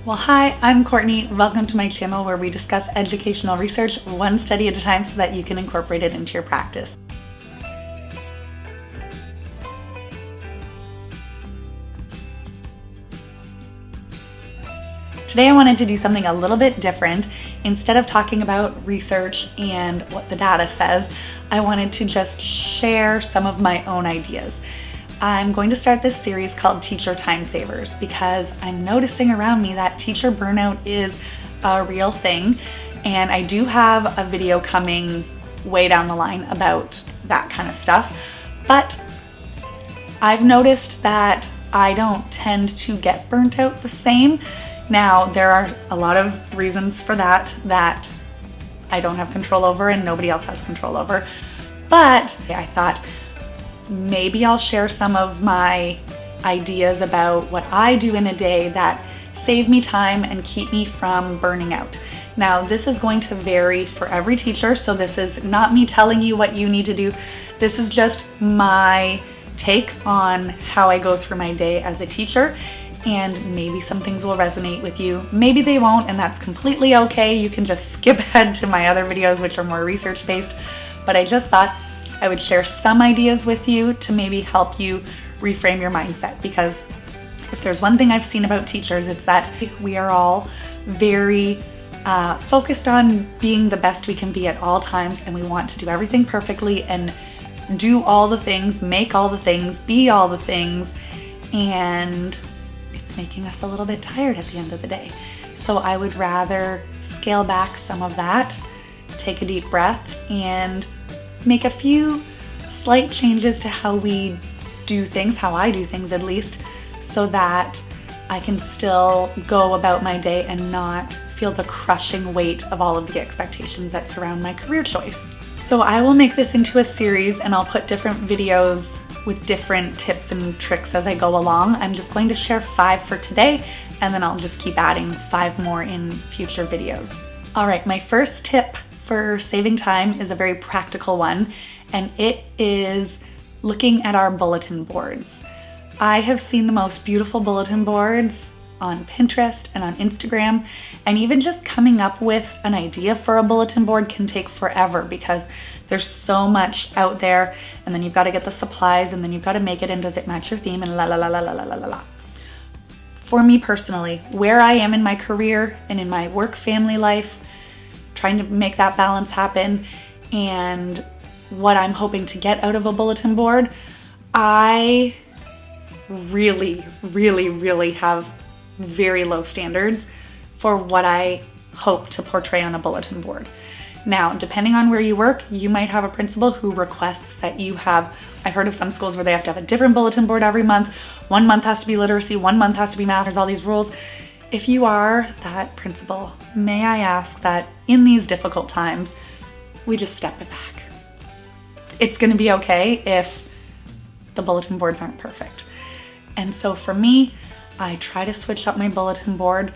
Well, hi, I'm Courtney. Welcome to my channel where we discuss educational research one study at a time so that you can incorporate it into your practice. Today I wanted to do something a little bit different. Instead of talking about research and what the data says, I wanted to just share some of my own ideas. I'm going to start this series called Teacher Timesavers because I'm noticing around me that teacher burnout is a real thing, and I do have a video coming way down the line about that kind of stuff, but I've noticed that I don't tend to get burnt out the same. Now, there are a lot of reasons for that I don't have control over and nobody else has control over, but I thought maybe I'll share some of my ideas about what I do in a day that save me time and keep me from burning out. Now, this is going to vary for every teacher, so this is not me telling you what you need to do. This is just my take on how I go through my day as a teacher, and maybe some things will resonate with you. Maybe they won't, and that's completely okay. You can just skip ahead to my other videos, which are more research-based, but I just thought I would share some ideas with you to maybe help you reframe your mindset, because if there's one thing I've seen about teachers, it's that we are all very focused on being the best we can be at all times, and we want to do everything perfectly and do all the things, make all the things, be all the things, and it's making us a little bit tired at the end of the day. So I would rather scale back some of that, take a deep breath, and make a few slight changes to how we do things, how I do things at least, so that I can still go about my day and not feel the crushing weight of all of the expectations that surround my career choice. So I will make this into a series and I'll put different videos with different tips and tricks as I go along. I'm just going to share 5 for today, and then I'll just keep adding 5 more in future videos. All right, my first tip for saving time is a very practical one, and it is looking at our bulletin boards. I have seen the most beautiful bulletin boards on Pinterest and on Instagram, and even just coming up with an idea for a bulletin board can take forever because there's so much out there, and then you've got to get the supplies, and then you've got to make it, and does it match your theme, and la la la la la la la la. For me personally, where I am in my career and in my work-family life, trying to make that balance happen, and what I'm hoping to get out of a bulletin board, I really have very low standards for what I hope to portray on a bulletin board. Now, depending on where you work, you might have a principal who requests that you have, I've heard of some schools where they have to have a different bulletin board every month. 1 month has to be literacy, 1 month has to be math, there's all these rules. If you are that principal, may I ask that in these difficult times, we just step it back. It's gonna be okay if the bulletin boards aren't perfect. And so for me, I try to switch up my bulletin board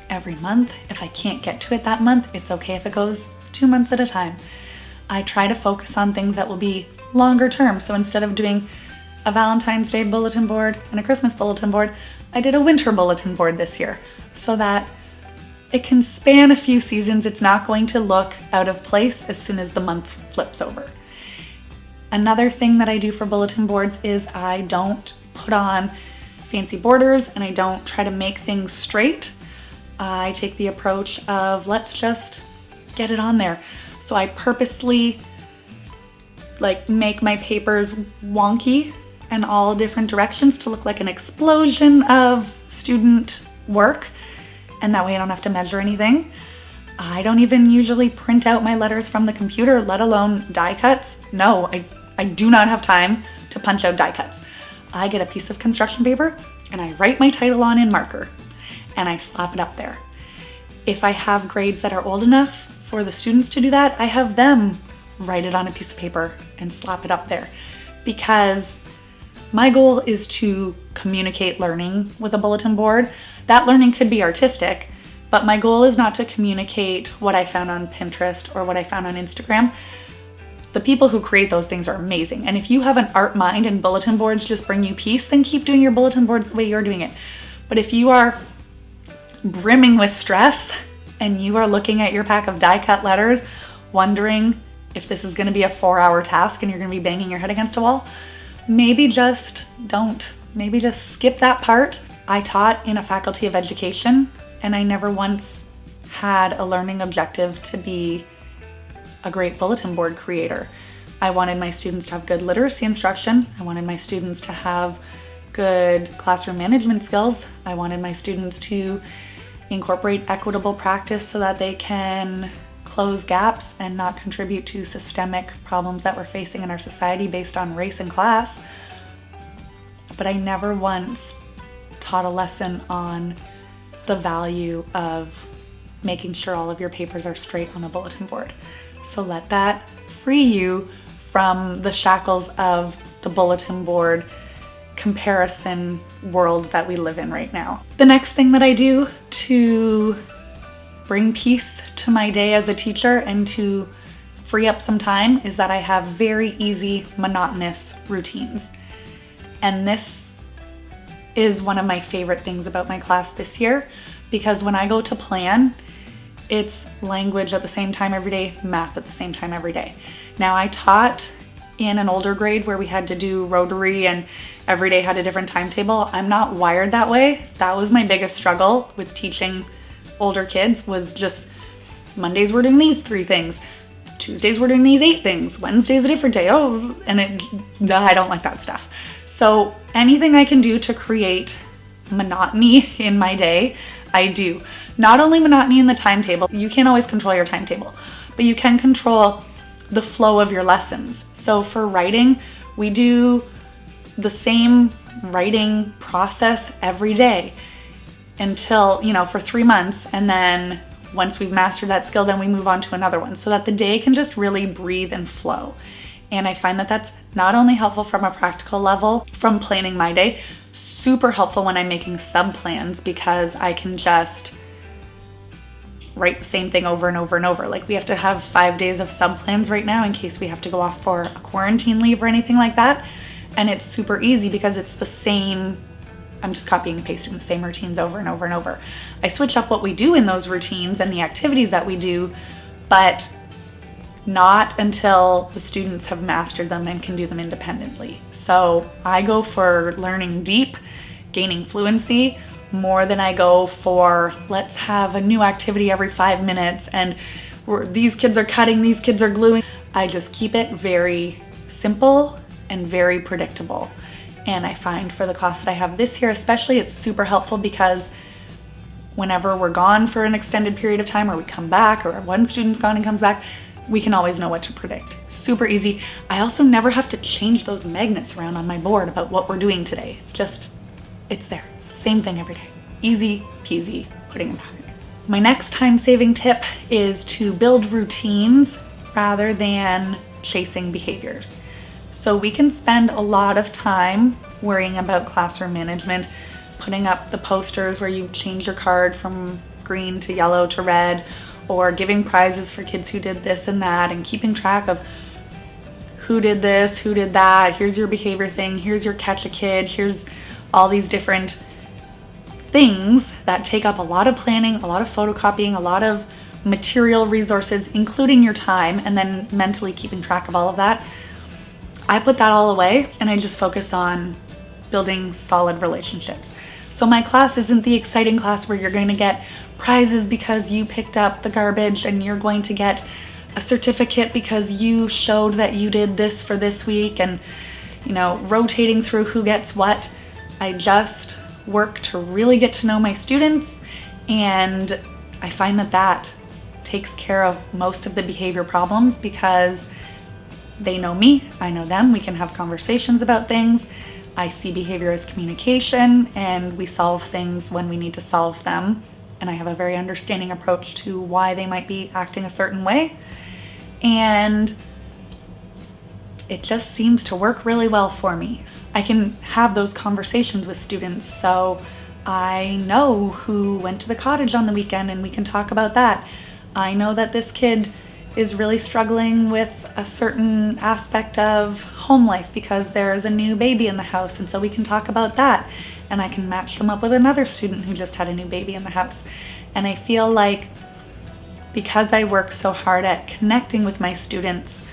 every month. If I can't get to it that month, it's okay if it goes 2 months at a time. I try to focus on things that will be longer term. So instead of doing a Valentine's Day bulletin board and a Christmas bulletin board, I did a winter bulletin board this year so that it can span a few seasons. It's not going to look out of place as soon as the month flips over. Another thing that I do for bulletin boards is I don't put on fancy borders and I don't try to make things straight. I take the approach of let's just get it on there. So I purposely make my papers wonky and all different directions to look like an explosion of student work, and that way I don't have to measure anything. I don't even usually print out my letters from the computer, let alone die cuts. No, I do not have time to punch out die cuts. I get a piece of construction paper and I write my title on in marker and I slap it up there. If I have grades that are old enough for the students to do that, I have them write it on a piece of paper and slap it up there, because my goal is to communicate learning with a bulletin board. That learning could be artistic, but my goal is not to communicate what I found on Pinterest or what I found on Instagram. The people who create those things are amazing. And if you have an art mind and bulletin boards just bring you peace, then keep doing your bulletin boards the way you're doing it. But if you are brimming with stress and you are looking at your pack of die-cut letters wondering if this is going to be a 4-hour task and you're going to be banging your head against a wall, maybe just don't. Maybe just skip that part. I taught in a faculty of education and I never once had a learning objective to be a great bulletin board creator. I wanted my students to have good literacy instruction. I wanted my students to have good classroom management skills. I wanted my students to incorporate equitable practice so that they can close gaps and not contribute to systemic problems that we're facing in our society based on race and class. But I never once taught a lesson on the value of making sure all of your papers are straight on a bulletin board. So let that free you from the shackles of the bulletin board comparison world that we live in right now. The next thing that I do to bring peace to my day as a teacher and to free up some time is that I have very easy, monotonous routines. And this is one of my favorite things about my class this year, because when I go to plan, it's language at the same time every day, math at the same time every day. Now, I taught in an older grade where we had to do Rotary and every day had a different timetable. I'm not wired that way. That was my biggest struggle with teaching older kids, was just Mondays we're doing these 3 things, Tuesdays we're doing these 8 things, Wednesday's a different day. I don't like that stuff. So anything I can do to create monotony in my day, I do. Not only monotony in the timetable, you can't always control your timetable, but you can control the flow of your lessons. So for writing, we do the same writing process every day until, for 3 months. And then once we've mastered that skill, then we move on to another one so that the day can just really breathe and flow. And I find that that's not only helpful from a practical level from planning my day, super helpful when I'm making sub-plans, because I can just write the same thing over and over and over. Like, we have to have 5 days of sub-plans right now in case we have to go off for a quarantine leave or anything like that. And it's super easy because it's the same, I'm just copying and pasting the same routines over and over and over. I switch up what we do in those routines and the activities that we do, but not until the students have mastered them and can do them independently. So I go for learning deep, gaining fluency, more than I go for let's have a new activity every 5 minutes and these kids are cutting, these kids are gluing. I just keep it very simple and very predictable. And I find for the class that I have this year especially, it's super helpful because whenever we're gone for an extended period of time, or we come back, or one student's gone and comes back, we can always know what to predict. Super easy. I also never have to change those magnets around on my board about what we're doing today. It's there. Same thing every day. Easy peasy, putting in pattern. My next time-saving tip is to build routines rather than chasing behaviors. So we can spend a lot of time worrying about classroom management, putting up the posters where you change your card from green to yellow to red, or giving prizes for kids who did this and that, and keeping track of who did this, who did that, here's your behavior thing, here's your catch a kid, here's all these different things that take up a lot of planning, a lot of photocopying, a lot of material resources, including your time, and then mentally keeping track of all of that. I put that all away and I just focus on building solid relationships. So my class isn't the exciting class where you're going to get prizes because you picked up the garbage, and you're going to get a certificate because you showed that you did this for this week, and rotating through who gets what. I just work to really get to know my students, and I find that takes care of most of the behavior problems because they know me, I know them, we can have conversations about things. I see behavior as communication, and we solve things when we need to solve them. And I have a very understanding approach to why they might be acting a certain way. And it just seems to work really well for me. I can have those conversations with students, so I know who went to the cottage on the weekend and we can talk about that. I know that this kid is really struggling with a certain aspect of home life because there's a new baby in the house, and so we can talk about that. and I can match them up with another student who just had a new baby in the house. And I feel like because I work so hard at connecting with my students,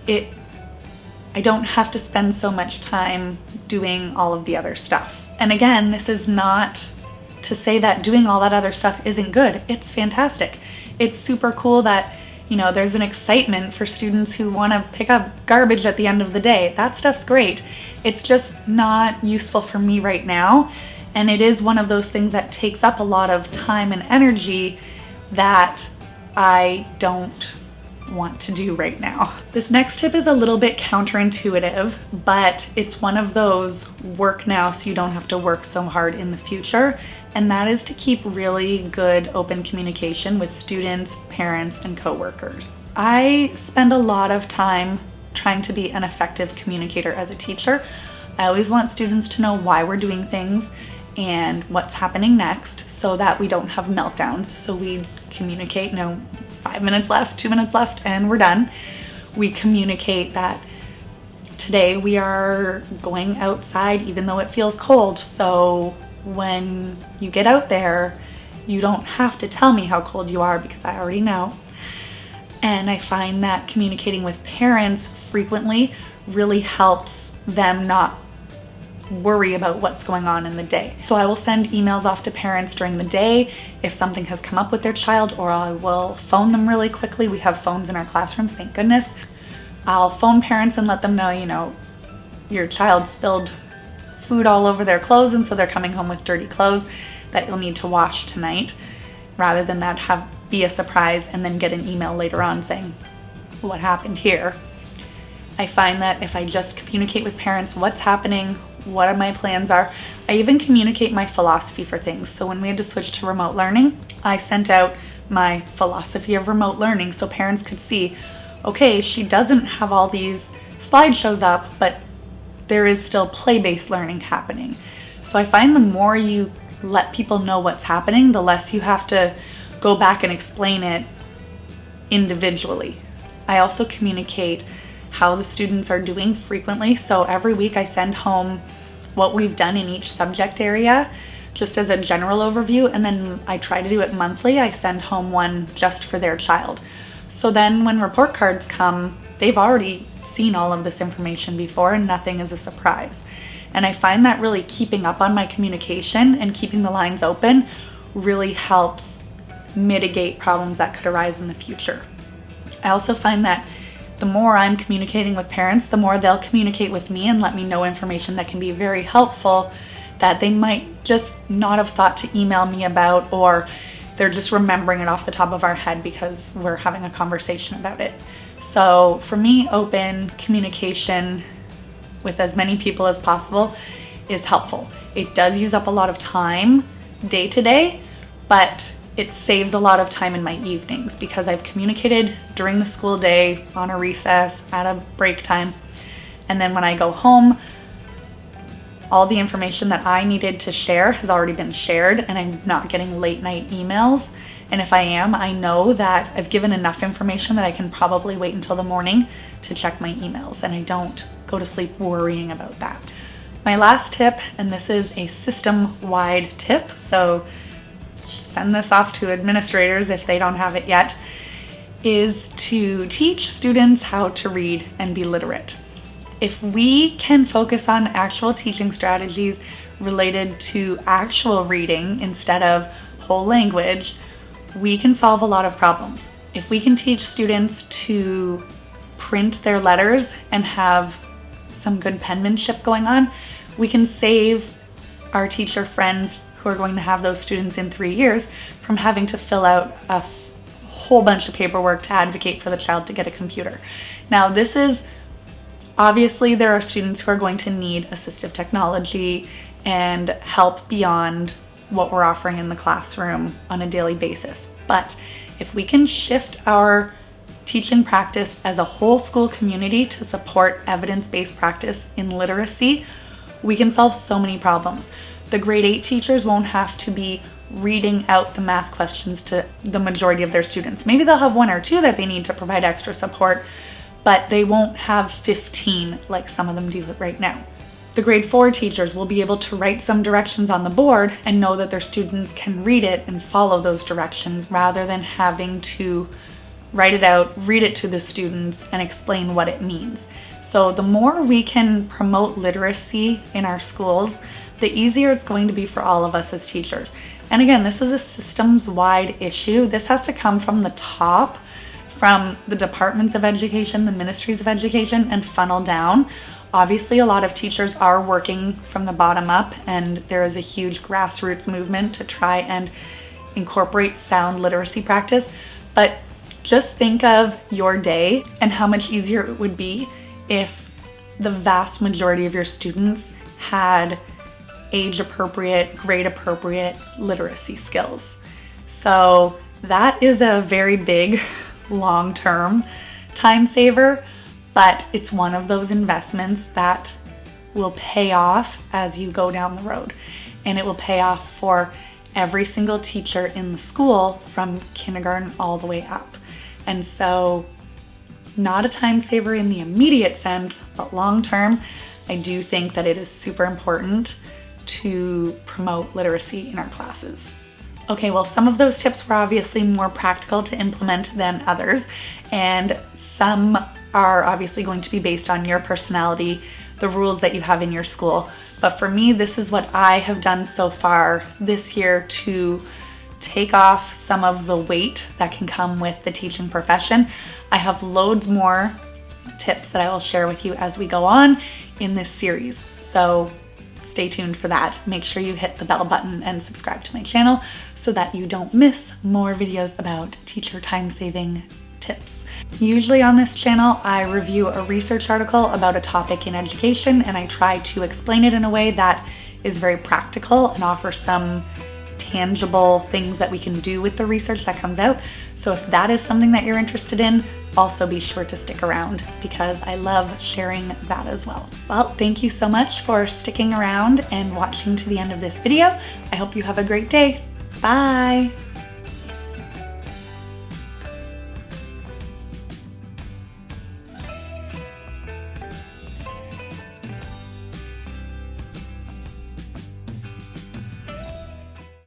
I don't have to spend so much time doing all of the other stuff. And again, this is not to say that doing all that other stuff isn't good. It's fantastic. It's super cool that, you know, there's an excitement for students who want to pick up garbage at the end of the day. That stuff's great. It's just not useful for me right now. And it is one of those things that takes up a lot of time and energy that I don't want to do right now. This next tip is a little bit counterintuitive, but it's one of those work now so you don't have to work so hard in the future. And that is to keep really good open communication with students, parents, and coworkers. I spend a lot of time trying to be an effective communicator as a teacher. I always want students to know why we're doing things and what's happening next so that we don't have meltdowns. So we communicate, 5 minutes left, 2 minutes left, and we're done. We communicate that today we are going outside even though it feels cold. So when you get out there, you don't have to tell me how cold you are because I already know. And I find that communicating with parents frequently really helps them not worry about what's going on in the day. So I will send emails off to parents during the day if something has come up with their child, or I will phone them really quickly. We have phones in our classrooms, thank goodness. I'll phone parents and let them know, your child spilled food all over their clothes and so they're coming home with dirty clothes that you'll need to wash tonight, rather than that be a surprise and then get an email later on saying, what happened here? I find that if I just communicate with parents what's happening, what my plans are. I even communicate my philosophy for things. So when we had to switch to remote learning, I sent out my philosophy of remote learning so parents could see, okay, she doesn't have all these slideshows up, but there is still play-based learning happening. So I find the more you let people know what's happening, the less you have to go back and explain it individually. I also communicate how the students are doing frequently. So every week I send home what we've done in each subject area, just as a general overview, and then I try to do it monthly. I send home one just for their child. So then when report cards come, they've already seen all of this information before and nothing is a surprise. And I find that really keeping up on my communication and keeping the lines open really helps mitigate problems that could arise in the future. I also find that the more I'm communicating with parents, the more they'll communicate with me and let me know information that can be very helpful that they might just not have thought to email me about, or they're just remembering it off the top of our head because we're having a conversation about it. So for me, open communication with as many people as possible is helpful. It does use up a lot of time day to day, but it saves a lot of time in my evenings because I've communicated during the school day, on a recess, at a break time. And then when I go home, all the information that I needed to share has already been shared and I'm not getting late night emails. And if I am, I know that I've given enough information that I can probably wait until the morning to check my emails, and I don't go to sleep worrying about that. My last tip, and this is a system-wide tip, so send this off to administrators if they don't have it yet, is to teach students how to read and be literate. If we can focus on actual teaching strategies related to actual reading instead of whole language, we can solve a lot of problems. If we can teach students to print their letters and have some good penmanship going on, we can save our teacher friends who are going to have those students in 3 years from having to fill out a whole bunch of paperwork to advocate for the child to get a computer. Now, this is obviously there are students who are going to need assistive technology and help beyond what we're offering in the classroom on a daily basis. But if we can shift our teaching practice as a whole school community to support evidence-based practice in literacy, we can solve so many problems. The grade 8 teachers won't have to be reading out the math questions to the majority of their students. Maybe they'll have 1 or 2 that they need to provide extra support, but they won't have 15 like some of them do right now. The grade 4 teachers will be able to write some directions on the board and know that their students can read it and follow those directions rather than having to write it out, read it to the students, and explain what it means. So the more we can promote literacy in our schools, the easier it's going to be for all of us as teachers. And again, this is a systems-wide issue. This has to come from the top, from the departments of education, the ministries of education, and funnel down. Obviously, a lot of teachers are working from the bottom up, and there is a huge grassroots movement to try and incorporate sound literacy practice. But just think of your day and how much easier it would be if the vast majority of your students had age-appropriate, grade-appropriate literacy skills. So that is a very big, long-term time saver, but it's one of those investments that will pay off as you go down the road. And it will pay off for every single teacher in the school from kindergarten all the way up. And so not a time saver in the immediate sense, but long term, I do think that it is super important to promote literacy in our classes. Okay, well, some of those tips were obviously more practical to implement than others, and some are obviously going to be based on your personality, the rules that you have in your school. But for me, this is what I have done so far this year to take off some of the weight that can come with the teaching profession. I have loads more tips that I will share with you as we go on in this series. So stay tuned for that. Make sure you hit the bell button and subscribe to my channel so that you don't miss more videos about teacher time saving tips. Usually on this channel, I review a research article about a topic in education, and I try to explain it in a way that is very practical and offer some tangible things that we can do with the research that comes out. So if that is something that you're interested in, also be sure to stick around because I love sharing that as well. Well, thank you so much for sticking around and watching to the end of this video. I hope you have a great day. Bye.